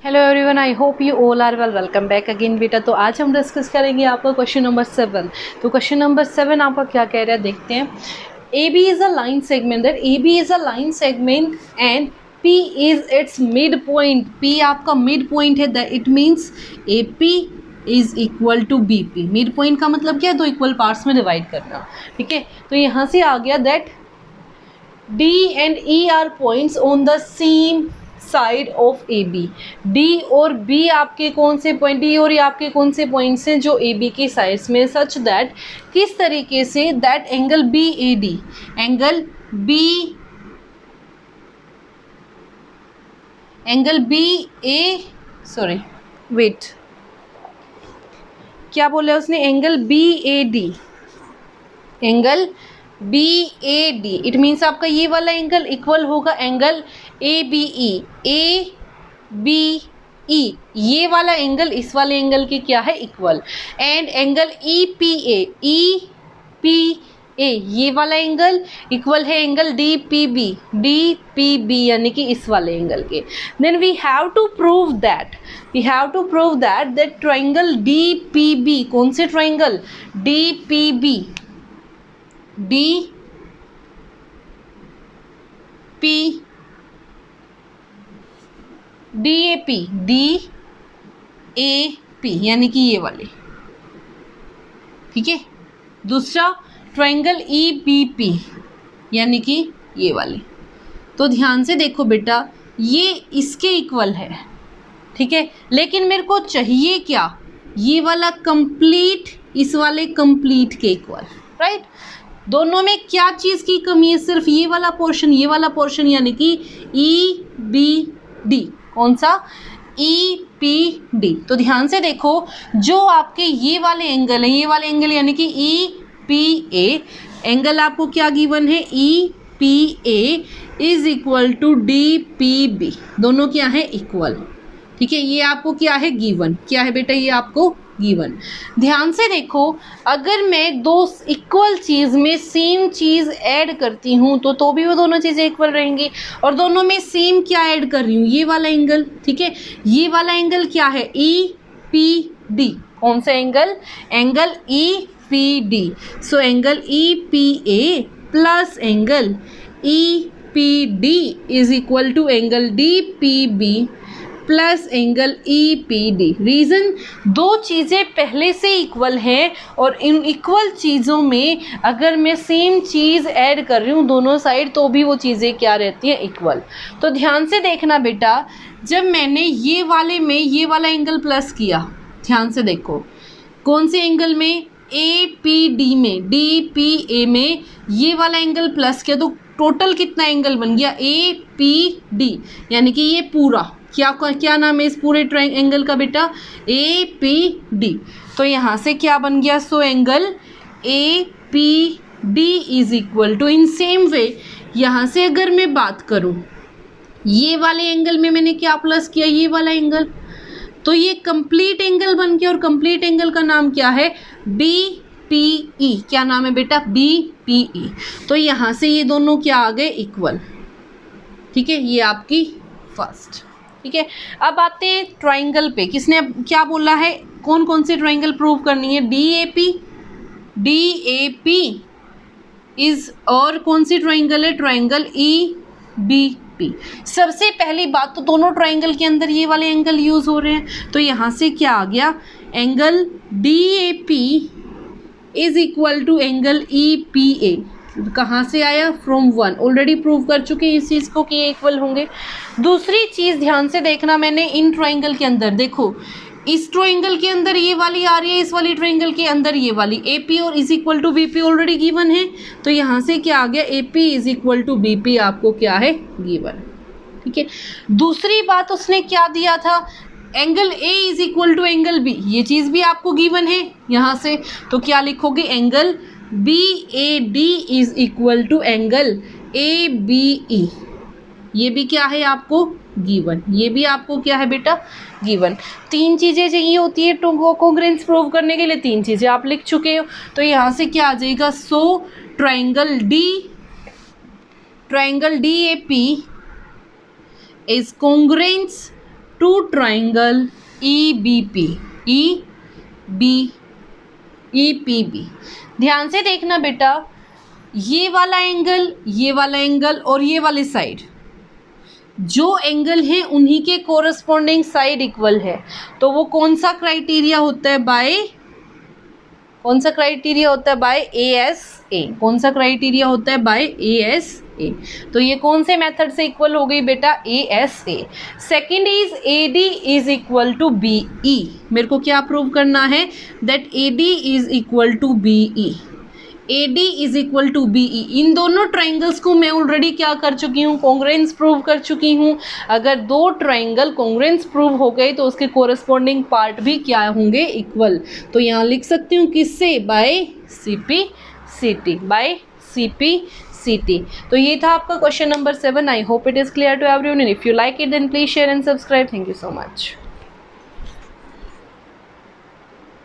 Hello everyone, I hope you all are well. Welcome back again बेटा। तो आज हम डिस्कस करेंगे आपका क्वेश्चन नंबर 7। तो क्वेश्चन नंबर 7 आपका क्या कह रहा है, देखते हैं। A B is a line segment, that A B is a line segment and P is its midpoint. P आपका मिड पॉइंट है, that it means A P is equal to B P. Midpoint का मतलब क्या है, दो equal parts में divide करना। ठीक है, तो यहाँ से आ गया that D and E are points on the same side of A B. D और बी आपके कौन से पॉइंट, डी और ये आपके कौन से पॉइंट्स हैं जो ए बी की साइड्स में, सच दैट किस तरीके से, that angle B A D, angle B A sorry wait क्या बोला उसने, angle B A D, angle B A D, it means आपका ये वाला एंगल इक्वल होगा एंगल ए बी ई, ये वाला एंगल इस वाले एंगल के क्या है, equal. And angle E P A, ये वाला एंगल इक्वल है एंगल डी पी बी यानी कि इस वाले एंगल के। Then we have to prove that triangle D P B, कौन से triangle, D P B, D P D A P यानी कि ये वाले, ठीक है। दूसरा ट्राइंगल ई बी पी यानी कि ये वाले। तो ध्यान से देखो बेटा, ये इसके इक्वल है, ठीक है, लेकिन मेरे को चाहिए क्या, ये वाला कंप्लीट इस वाले कंप्लीट के इक्वल, राइट। दोनों में क्या चीज़ की कमी है, सिर्फ ये वाला पोर्शन यानी कि ई बी डी, कौन सा, ई पी डी। तो ध्यान से देखो, जो आपके ये वाले एंगल है, ये वाले एंगल यानी कि ई पी ए, एंगल आपको क्या गिवन है, E P A is equal to D P B, दोनों क्या है, इक्वल, ठीक है। ये आपको क्या है, गिवन, क्या है बेटा, ये आपको गिवन। ध्यान से देखो, अगर मैं दो इक्वल चीज़ में सेम चीज़ ऐड करती हूँ तो भी वो दोनों चीज़ें इक्वल रहेंगी। और दोनों में सेम क्या ऐड कर रही हूँ, ये वाला एंगल, ठीक है। ये वाला एंगल क्या है, ई पी डी, कौन सा angle, angle E P D. So angle E P A plus angle E P D is equal to angle D P B plus angle E P D. Reason, दो चीज़ें पहले से equal हैं और in equal चीज़ों में अगर मैं सेम चीज़ ऐड कर रही हूँ दोनों साइड तो भी वो चीज़ें क्या रहती हैं, इक्वल। तो ध्यान से देखना बेटा, जब मैंने ये वाले में ये वाला एंगल प्लस किया, ध्यान से देखो, कौन से एंगल में, ए पी डी में, डी पी ए में ये वाला एंगल प्लस किया तो टोटल कितना एंगल बन गया, ए पी डी, यानी कि ये पूरा क्या नाम है इस पूरे एंगल का बेटा, ए पी डी। तो यहाँ से क्या बन गया, so angle A P D is equal to, in same way यहाँ से अगर मैं बात करूँ, ये वाले एंगल में मैंने क्या प्लस किया, ये वाला एंगल, तो ये कंप्लीट एंगल बन गया। और कंप्लीट एंगल का नाम क्या है, बी पी ई, क्या नाम है बेटा, बी पी ई। तो यहाँ से ये दोनों क्या आ गए, इक्वल, ठीक है। ये आपकी फर्स्ट, ठीक है। अब आते हैं ट्राइंगल पे, किसने क्या बोला है, कौन कौन से ट्राइंगल प्रूव करनी है, डी ए पी इज, और कौन सी ट्राइंगल है, ट्राइंगल ई बी पी। सबसे पहली बात तो दोनों ट्राइंगल के अंदर ये वाले एंगल यूज हो रहे हैं, तो यहाँ से क्या आ गया, angle D A P is equal to angle E P A. कहाँ से आया, फ्रॉम 1, ऑलरेडी प्रूव कर चुके हैं इस चीज़ को कि ये इक्वल होंगे। दूसरी चीज़ ध्यान से देखना, मैंने इन ट्राइंगल के अंदर देखो, इस ट्राइंगल के अंदर ये वाली आ रही है, इस वाली ट्राइंगल के अंदर ये वाली, ए पी और is equal to B P already given है। तो यहाँ से क्या आ गया, A P is equal to B P आपको क्या है, गिवन, ठीक है। दूसरी बात उसने क्या दिया था, angle A is equal to angle B, ये चीज़ भी आपको गिवन है यहाँ से। तो क्या लिखोगे, angle B A D is equal to angle A B E, ये भी क्या है आपको गिवन, ये भी आपको क्या है बेटा, गिवन। तीन चीज़ें चाहिए होती है टू कॉन्ग्रुएंस प्रूव करने के लिए, तीन चीज़ें आप लिख चुके हो। तो यहाँ से क्या आ जाएगा, so triangle D A P is congruence to triangle EBP EPB। ध्यान से देखना बेटा, ये वाला एंगल और ये वाली साइड, जो एंगल है उन्हीं के कोरस्पॉन्डिंग साइड इक्वल है, तो वो कौन सा क्राइटेरिया होता है? By ASA। कौन सा क्राइटेरिया होता है? By ASA। तो ये कौन से मेथड से इक्वल हो गई बेटा? ASA। Second is AD is equal to BE। मेरे को क्या प्रूव करना है? That AD is equal to BE। AD is equal to BE। इन दोनों ट्राइंगल्स को मैं ऑलरेडी क्या कर चुकी हूँ? कॉन्ग्रुएंस प्रूव कर चुकी हूँ। अगर दो ट्राइंगल कॉन्ग्रुएंस प्रूव हो गए तो उसके कोरस्पॉन्डिंग पार्ट भी क्या होंगे? इक्वल। तो यहाँ लिख सकती हूँ किससे? By CP/CT, by CP/CT। तो ये था आपका question number 7। I hope it is clear to everyone. If you like it then please share and subscribe. Thank you so much.